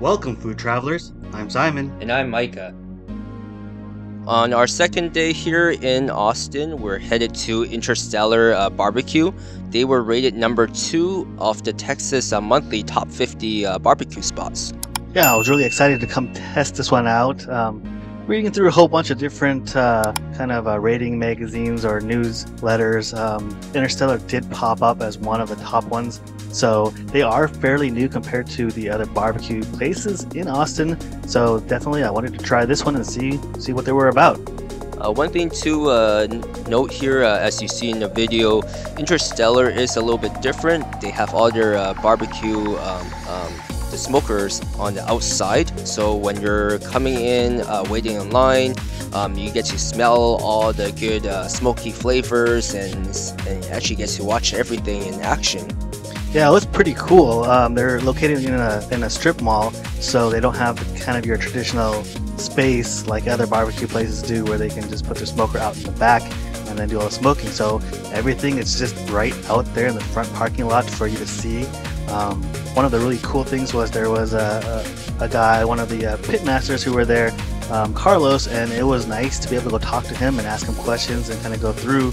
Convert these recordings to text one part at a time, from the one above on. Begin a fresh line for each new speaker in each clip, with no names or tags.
Welcome, food travelers. I'm Simon.
And I'm Micah. On our second day here in Austin, we're headed to Interstellar BBQ. They were rated number 2 of the Texas monthly top 50 barbecue spots.
Yeah, I was really excited to come test this one out. Reading through a whole bunch of different rating magazines or newsletters, Interstellar did pop up as one of the top ones. So they are fairly new compared to the other barbecue places in Austin. So definitely I wanted to try this one and see what they were about.
One thing to note here, as you see in the video, Interstellar is a little bit different. They have all their barbecue the smokers on the outside, so when you're coming in, waiting in line, you get to smell all the good smoky flavors and actually get to watch everything in action.
Yeah, it was pretty cool. They're located in a strip mall, so they don't have kind of your traditional space like other barbecue places do, where they can just put their smoker out in the back and then do all the smoking. So everything is just right out there in the front parking lot for you to see. One of the really cool things was there was a guy, one of the pit masters who were there, Carlos, and it was nice to be able to go talk to him and ask him questions and kind of go through,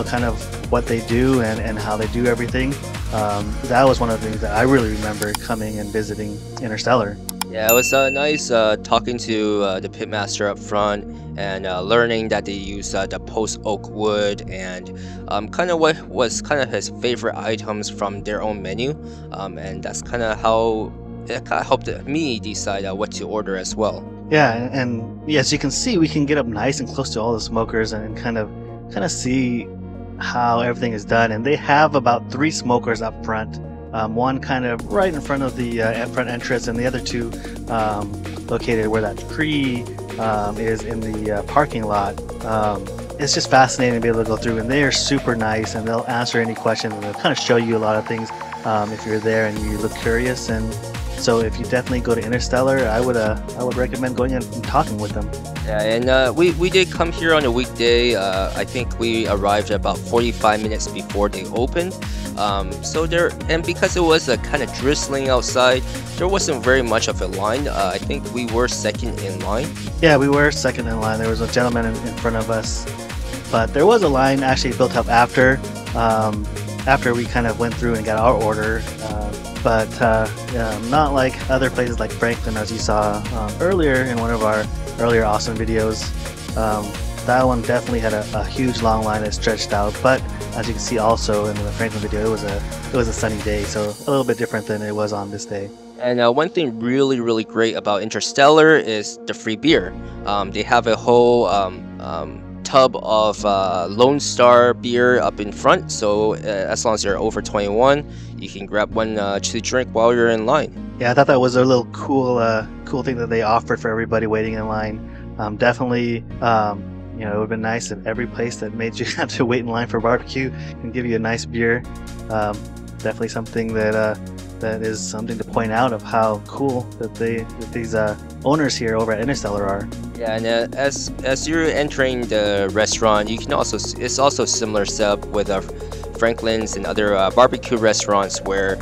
kind of what they do and how they do everything. That was one of the things that I really remember coming and visiting Interstellar.
Yeah, it was nice talking to the pitmaster up front and learning that they use the post oak wood and kind of what was kind of his favorite items from their own menu, and that's kind of how it kind of helped me decide what to order as well.
Yeah, and as you can see, we can get up nice and close to all the smokers and kind of see how everything is done. And they have about 3 smokers up front. One kind of right in front of the front entrance, and the other 2 located where that tree is in the parking lot. It's just fascinating to be able to go through, and they are super nice, and they'll answer any questions, and they'll kind of show you a lot of things if you're there and you look curious. And so if you definitely go to Interstellar, I would recommend going and talking with them.
Yeah, and we did come here on a weekday. I think we arrived about 45 minutes before they opened. And because it was kind of drizzling outside, there wasn't very much of a line. I think we were second in line.
Yeah, we were second in line. There was a gentleman in front of us, but there was a line actually built up after we kind of went through and got our order. But not like other places like Franklin, as you saw earlier in one of our earlier Austin videos. That one definitely had a huge long line that stretched out, but as you can see also in the Franklin video, it was a sunny day, so a little bit different than it was on this day.
And one thing really great about Interstellar is the free beer. They have a whole tub of Lone Star beer up in front, so as long as you're over 21, you can grab one to drink while you're in line.
Yeah, I thought that was a little cool thing that they offered for everybody waiting in line. Definitely, it would have been nice if every place that made you have to wait in line for barbecue and give you a nice beer. Definitely something that is something to point out of how cool that these owners here over at Interstellar are.
Yeah, and as you're entering the restaurant, you can it's also similar setup with Franklin's and other barbecue restaurants, where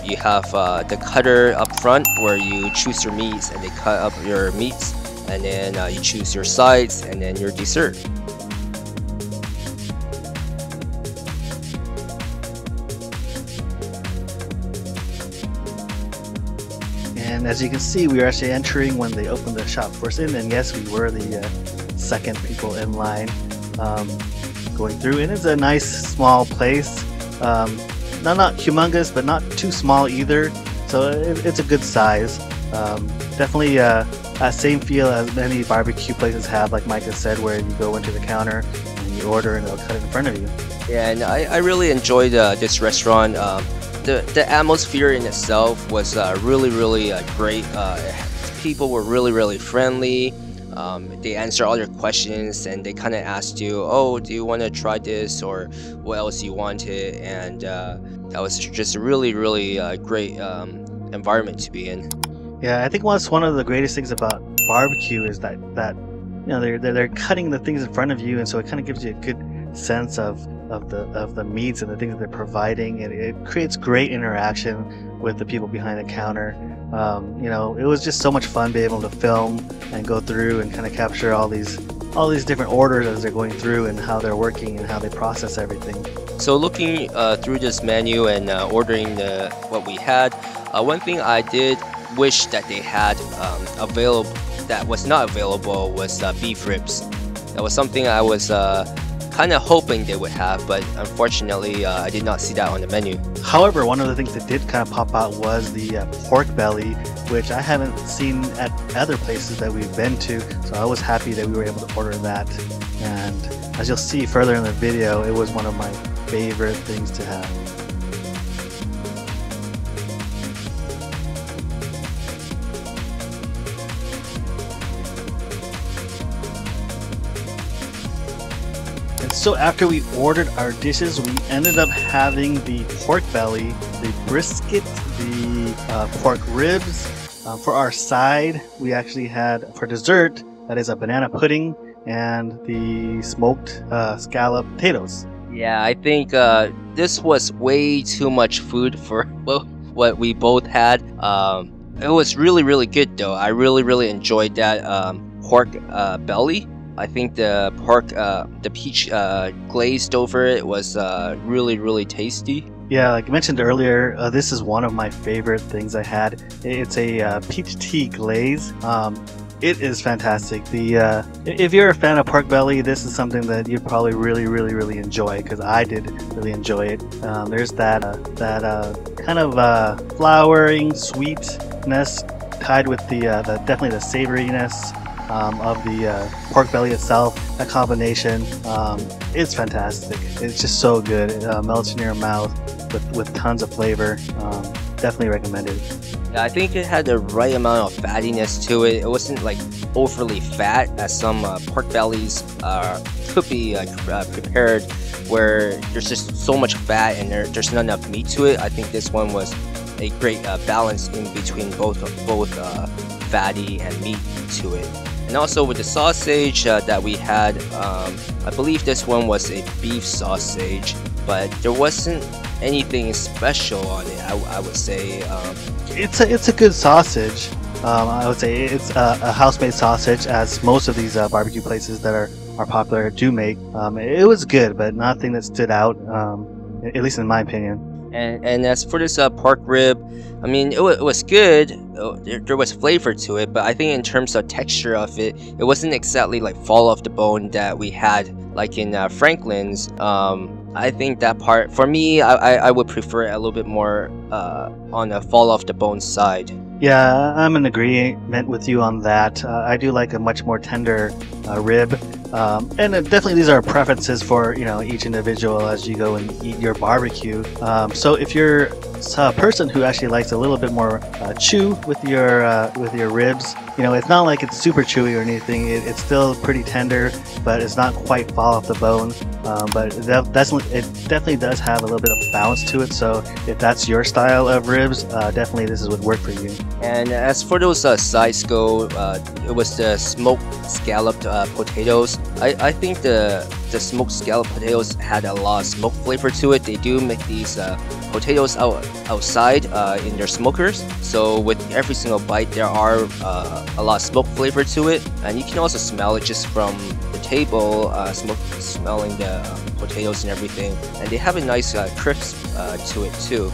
you have the cutter up front where you choose your meats and they cut up your meats, and then you choose your sides and then your dessert.
And as you can see, we were actually entering when they opened the shop first in, and yes, we were the second people in line going through. And it's a nice small place, not humongous, but not too small either, so it's a good size. Definitely same feel as many barbecue places have, like Micah said, where you go into the counter and you order and they'll cut it in front of you.
Yeah, and I really enjoyed this restaurant. The atmosphere in itself was really great. People were really friendly. They answer all your questions, and they kind of asked you, oh, do you want to try this, or what else you wanted, and that was just a really great environment to be in.
Yeah, I think one of the greatest things about barbecue is that they're cutting the things in front of you, and so it kind of gives you a good sense of the meats and the things that they're providing, and it creates great interaction with the people behind the counter. You know, it was just so much fun being able to film and go through and kind of capture all these different orders as they're going through and how they're working and how they process everything.
So looking through this menu and ordering what we had, one thing I did wish that they had available that was not available was beef ribs. That was something I was kind of hoping they would have, but unfortunately I did not see that on the menu.
However, one of the things that did kind of pop out was the pork belly, which I haven't seen at other places that we've been to, so I was happy that we were able to order that. And as you'll see further in the video, it was one of my favorite things to have. So after we ordered our dishes, we ended up having the pork belly, the brisket, the pork ribs. For our side, we actually had, for dessert, that is a banana pudding and the smoked scallop potatoes.
Yeah, I think this was way too much food for what we both had. It was really good though. I really enjoyed that pork belly. I think the pork, the peach glazed over it was really tasty.
Yeah, like I mentioned earlier, this is one of my favorite things I had. It's a peach tea glaze. It is fantastic. If you're a fan of pork belly, this is something that you'd probably really enjoy, because I did really enjoy it. There's that kind of flowering sweetness tied with the definitely the savoriness of the pork belly itself. That combination, it's fantastic. It's just so good. It melts in your mouth with tons of flavor. Definitely recommended.
Yeah, I think it had the right amount of fattiness to it. It wasn't like overly fat as some pork bellies could be prepared, where there's just so much fat and there's not enough meat to it. I think this one was a great balance in between both fatty and meat to it. And also with the sausage that we had, I believe this one was a beef sausage, but there wasn't anything special on it. I would say
it's a good sausage. I would say it's a house-made sausage, as most of these barbecue places that are popular do make. It was good, but nothing that stood out, at least in my opinion.
And as for this pork rib, I mean, it was good. There was flavor to it, but I think in terms of texture of it, it wasn't exactly like fall off the bone that we had like in Franklin's. I think that part, for me, I would prefer it a little bit more on the fall off the bone side.
Yeah, I'm in agreement with you on that. I do like a much more tender rib. And definitely these are preferences for, you know, each individual as you go and eat your barbecue. So if you're a person who actually likes a little bit more chew with your ribs, you know, it's not like it's super chewy or anything. It's still pretty tender, but it's not quite fall off the bone. But it definitely does have a little bit of bounce to it. So if that's your style of ribs, definitely this would work for you.
And as for those sides go, it was the smoked scalloped potatoes. I think the smoked scalloped potatoes had a lot of smoke flavor to it. They do make these potatoes outside in their smokers, so with every single bite there are a lot of smoke flavor to it, and you can also smell it just from the table, smelling the potatoes and everything, and they have a nice crisp to it too.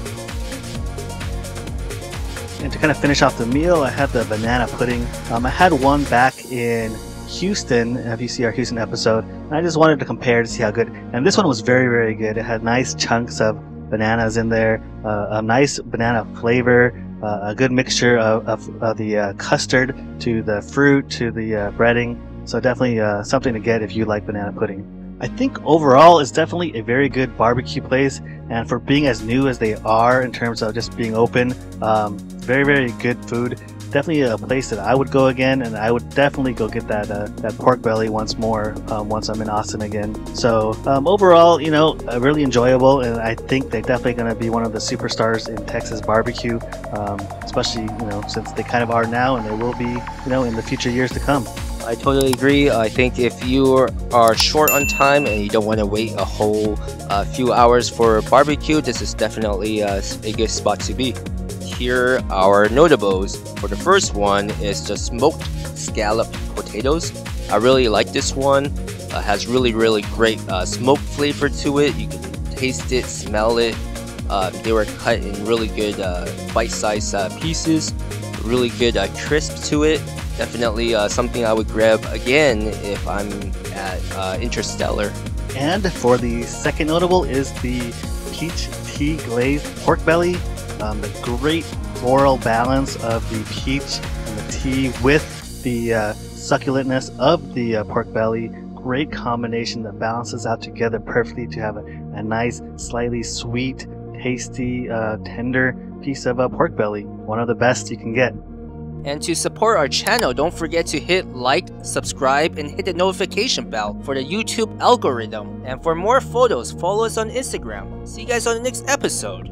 And to kind of finish off the meal, I had the banana pudding. I had one back in Houston, if you see our Houston episode, and I just wanted to compare to see how good. And this one was very good. It had nice chunks of bananas in there, a nice banana flavor, a good mixture of the custard to the fruit to the breading. So definitely something to get if you like banana pudding. I think overall it's definitely a very good barbecue place, and for being as new as they are in terms of just being open, very good food. Definitely a place that I would go again, and I would definitely go get that pork belly once more once I'm in Austin again. So overall, you know, really enjoyable, and I think they're definitely going to be one of the superstars in Texas barbecue, especially, you know, since they kind of are now, and they will be, you know, in the future years to come.
I totally agree. I think if you are short on time and you don't want to wait a whole few hours for barbecue, this is definitely a good spot to be. here are notables. For the first one is the smoked scallop potatoes. I really like this one. Has really great smoke flavor to it. You can taste it, smell it. They were cut in really good bite-sized pieces. Really good crisp to it. Definitely something I would grab again if I'm at Interstellar.
And for the second notable is the peach tea glazed pork belly. The great floral balance of the peach and the tea with the succulentness of the pork belly. Great combination that balances out together perfectly to have a nice, slightly sweet, tasty, tender piece of pork belly. One of the best you can get.
And to support our channel, don't forget to hit like, subscribe, and hit the notification bell for the YouTube algorithm. And for more photos, follow us on Instagram. See you guys on the next episode.